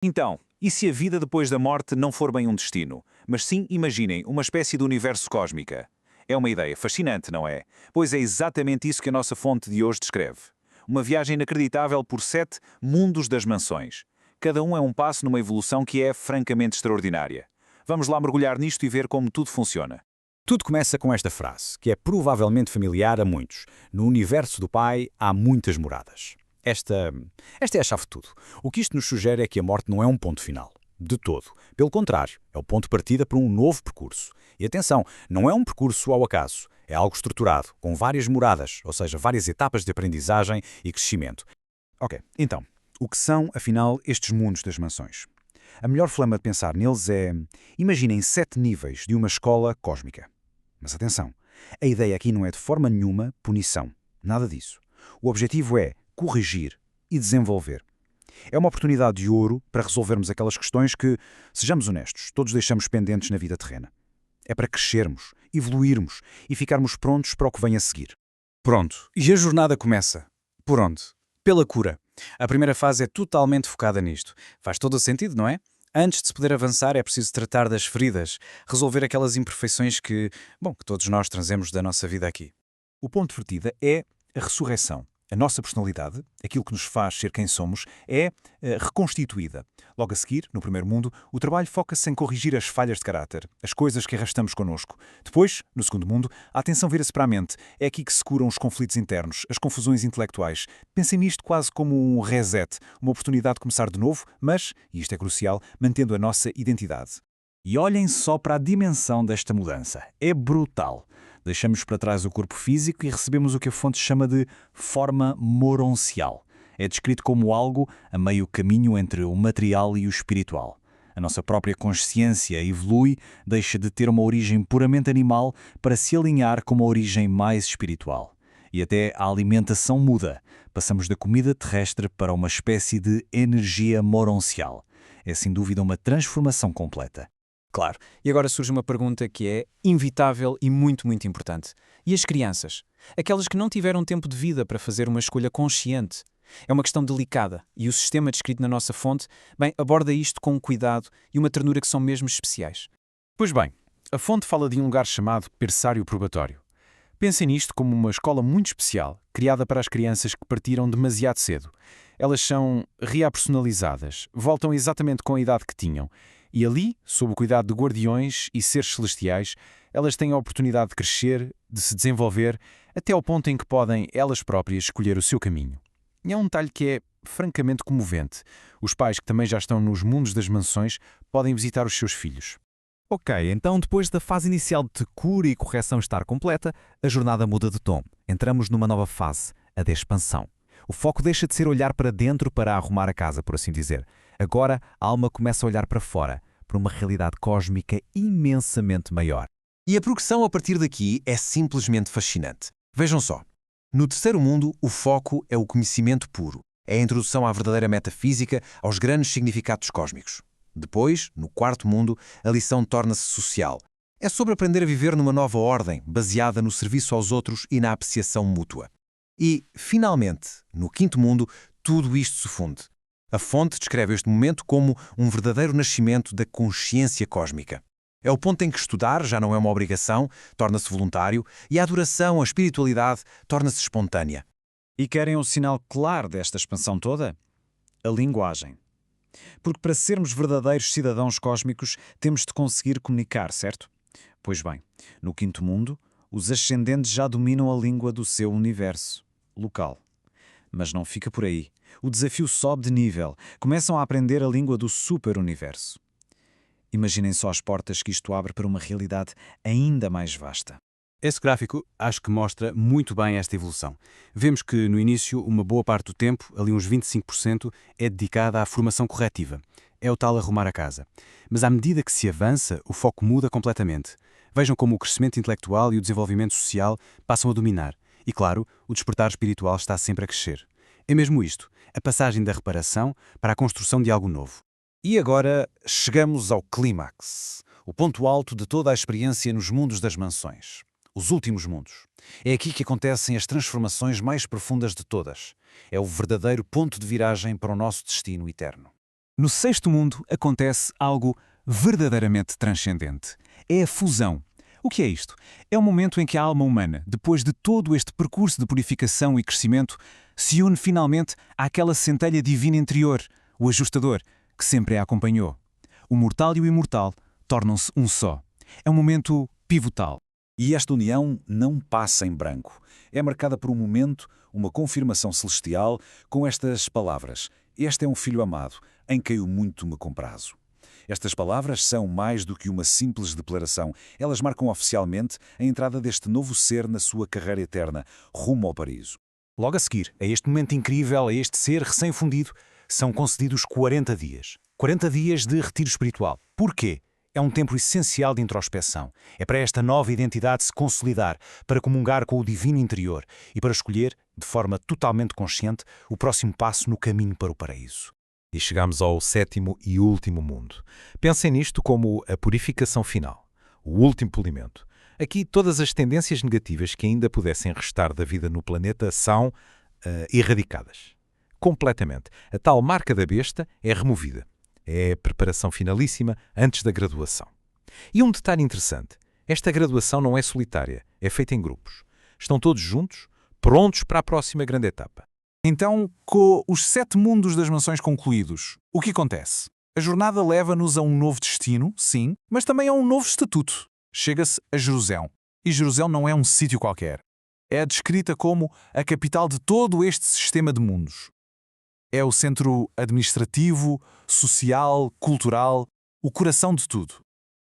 Então, e se a vida depois da morte não for bem um destino, mas sim, imaginem, uma espécie de universo cósmica? É uma ideia fascinante, não é? Pois é exatamente isso que a nossa fonte de hoje descreve. Uma viagem inacreditável por 7 mundos das mansões. Cada um é um passo numa evolução que é francamente extraordinária. Vamos lá mergulhar nisto e ver como tudo funciona. Tudo começa com esta frase, que é provavelmente familiar a muitos. No universo do Pai há muitas moradas. Esta é a chave de tudo. O que isto nos sugere é que a morte não é um ponto final. De todo. Pelo contrário, é o ponto de partida para um novo percurso. E atenção, não é um percurso ao acaso. É algo estruturado, com várias moradas, ou seja, várias etapas de aprendizagem e crescimento. Ok, então, o que são, afinal, estes mundos das mansões? A melhor forma de pensar neles é... Imaginem 7 níveis de uma escola cósmica. Mas atenção, a ideia aqui não é de forma nenhuma punição. Nada disso. O objetivo é corrigir e desenvolver. É uma oportunidade de ouro para resolvermos aquelas questões que, sejamos honestos, todos deixamos pendentes na vida terrena. É para crescermos, evoluirmos e ficarmos prontos para o que vem a seguir. Pronto, e a jornada começa. Por onde? Pela cura. A primeira fase é totalmente focada nisto. Faz todo o sentido, não é? Antes de se poder avançar é preciso tratar das feridas, resolver aquelas imperfeições que todos nós trazemos da nossa vida aqui. O ponto de partida é a ressurreição. A nossa personalidade, aquilo que nos faz ser quem somos, é reconstituída. Logo a seguir, no primeiro mundo, o trabalho foca-se em corrigir as falhas de caráter, as coisas que arrastamos connosco. Depois, no segundo mundo, a atenção vira-se para a mente. É aqui que se curam os conflitos internos, as confusões intelectuais. Pensem nisto quase como um reset, uma oportunidade de começar de novo, mas, e isto é crucial, mantendo a nossa identidade. E olhem só para a dimensão desta mudança. É brutal. Deixamos para trás o corpo físico e recebemos o que a fonte chama de forma moroncial. É descrito como algo a meio caminho entre o material e o espiritual. A nossa própria consciência evolui, deixa de ter uma origem puramente animal para se alinhar com uma origem mais espiritual. E até a alimentação muda. Passamos da comida terrestre para uma espécie de energia moroncial. É sem dúvida uma transformação completa. Claro. E agora surge uma pergunta que é inevitável e muito, muito importante. E as crianças? Aquelas que não tiveram tempo de vida para fazer uma escolha consciente. É uma questão delicada e o sistema descrito na nossa fonte, aborda isto com um cuidado e uma ternura que são mesmo especiais. Pois bem, a fonte fala de um lugar chamado berçário probatório. Pensem nisto como uma escola muito especial, criada para as crianças que partiram demasiado cedo. Elas são reapersonalizadas, voltam exatamente com a idade que tinham. E ali, sob o cuidado de guardiões e seres celestiais, elas têm a oportunidade de crescer, de se desenvolver, até ao ponto em que podem, elas próprias, escolher o seu caminho. E é um detalhe que é francamente comovente. Os pais que também já estão nos mundos das mansões podem visitar os seus filhos. Ok, então depois da fase inicial de cura e correção estar completa, a jornada muda de tom. Entramos numa nova fase, a de expansão. O foco deixa de ser olhar para dentro para arrumar a casa, por assim dizer. Agora, a alma começa a olhar para fora, para uma realidade cósmica imensamente maior. E a progressão a partir daqui é simplesmente fascinante. Vejam só. No terceiro mundo, o foco é o conhecimento puro. É a introdução à verdadeira metafísica, aos grandes significados cósmicos. Depois, no quarto mundo, a lição torna-se social. É sobre aprender a viver numa nova ordem, baseada no serviço aos outros e na apreciação mútua. E, finalmente, no quinto mundo, tudo isto se funde. A fonte descreve este momento como um verdadeiro nascimento da consciência cósmica. É o ponto em que estudar já não é uma obrigação, torna-se voluntário, e a adoração, a espiritualidade, torna-se espontânea. E querem um sinal claro desta expansão toda? A linguagem. Porque para sermos verdadeiros cidadãos cósmicos, temos de conseguir comunicar, certo? Pois bem, no quinto mundo, os ascendentes já dominam a língua do seu universo local. Mas não fica por aí. O desafio sobe de nível. Começam a aprender a língua do super-universo. Imaginem só as portas que isto abre para uma realidade ainda mais vasta. Esse gráfico acho que mostra muito bem esta evolução. Vemos que, no início, uma boa parte do tempo, ali uns 25%, é dedicada à formação corretiva. É o tal arrumar a casa. Mas à medida que se avança, o foco muda completamente. Vejam como o crescimento intelectual e o desenvolvimento social passam a dominar. E, claro, o despertar espiritual está sempre a crescer. É mesmo isto, a passagem da reparação para a construção de algo novo. E agora chegamos ao clímax, o ponto alto de toda a experiência nos mundos das mansões. Os últimos mundos. É aqui que acontecem as transformações mais profundas de todas. É o verdadeiro ponto de viragem para o nosso destino eterno. No sexto mundo acontece algo verdadeiramente transcendente. É a fusão. O que é isto? É o momento em que a alma humana, depois de todo este percurso de purificação e crescimento, se une finalmente àquela centelha divina interior, o ajustador, que sempre a acompanhou. O mortal e o imortal tornam-se um só. É um momento pivotal. E esta união não passa em branco. É marcada por um momento, uma confirmação celestial, com estas palavras: "Este é um filho amado, em quem o muito me comprazo." Estas palavras são mais do que uma simples declaração. Elas marcam oficialmente a entrada deste novo ser na sua carreira eterna, rumo ao paraíso. Logo a seguir, a este momento incrível, a este ser recém-fundido, são concedidos 40 dias. 40 dias de retiro espiritual. Porquê? É um tempo essencial de introspeção. É para esta nova identidade se consolidar, para comungar com o divino interior e para escolher, de forma totalmente consciente, o próximo passo no caminho para o paraíso. E chegamos ao sétimo e último mundo. Pensem nisto como a purificação final, o último polimento. Aqui todas as tendências negativas que ainda pudessem restar da vida no planeta são erradicadas. Completamente. A tal marca da besta é removida. É a preparação finalíssima antes da graduação. E um detalhe interessante, esta graduação não é solitária, é feita em grupos. Estão todos juntos, prontos para a próxima grande etapa. Então, com os 7 mundos das mansões concluídos, o que acontece? A jornada leva-nos a um novo destino, sim, mas também a um novo estatuto. Chega-se a Jerusalém. E Jerusalém não é um sítio qualquer. É descrita como a capital de todo este sistema de mundos. É o centro administrativo, social, cultural, o coração de tudo.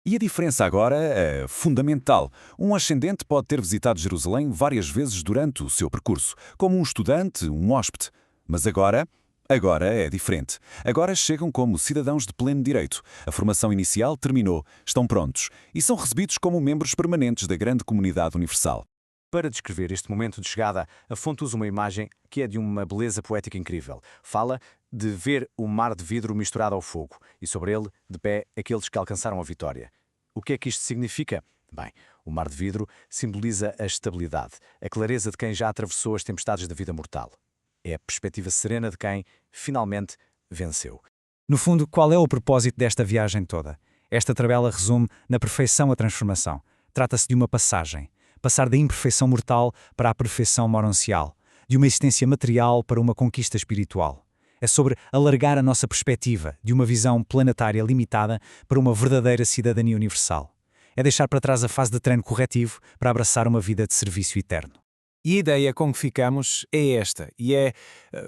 E a diferença agora é fundamental. Um ascendente pode ter visitado Jerusalém várias vezes durante o seu percurso, como um estudante, um hóspede. Mas agora é diferente. Agora chegam como cidadãos de pleno direito. A formação inicial terminou, estão prontos e são recebidos como membros permanentes da grande comunidade universal. Para descrever este momento de chegada, a fonte usa uma imagem que é de uma beleza poética incrível. Fala de ver o mar de vidro misturado ao fogo e sobre ele, de pé, aqueles que alcançaram a vitória. O que é que isto significa? Bem, o mar de vidro simboliza a estabilidade, a clareza de quem já atravessou as tempestades da vida mortal. É a perspectiva serena de quem, finalmente, venceu. No fundo, qual é o propósito desta viagem toda? Esta tabela resume na perfeição a transformação. Trata-se de uma passagem. Passar da imperfeição mortal para a perfeição moroncial, de uma existência material para uma conquista espiritual. É sobre alargar a nossa perspectiva de uma visão planetária limitada para uma verdadeira cidadania universal. É deixar para trás a fase de treino corretivo para abraçar uma vida de serviço eterno. E a ideia com que ficamos é esta, e é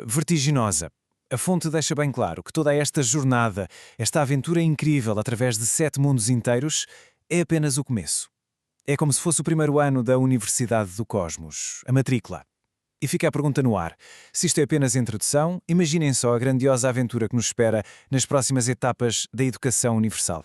vertiginosa. A fonte deixa bem claro que toda esta jornada, esta aventura incrível através de 7 mundos inteiros, é apenas o começo. É como se fosse o primeiro ano da Universidade do Cosmos, a matrícula. E fica a pergunta no ar. Se isto é apenas introdução, imaginem só a grandiosa aventura que nos espera nas próximas etapas da educação universal.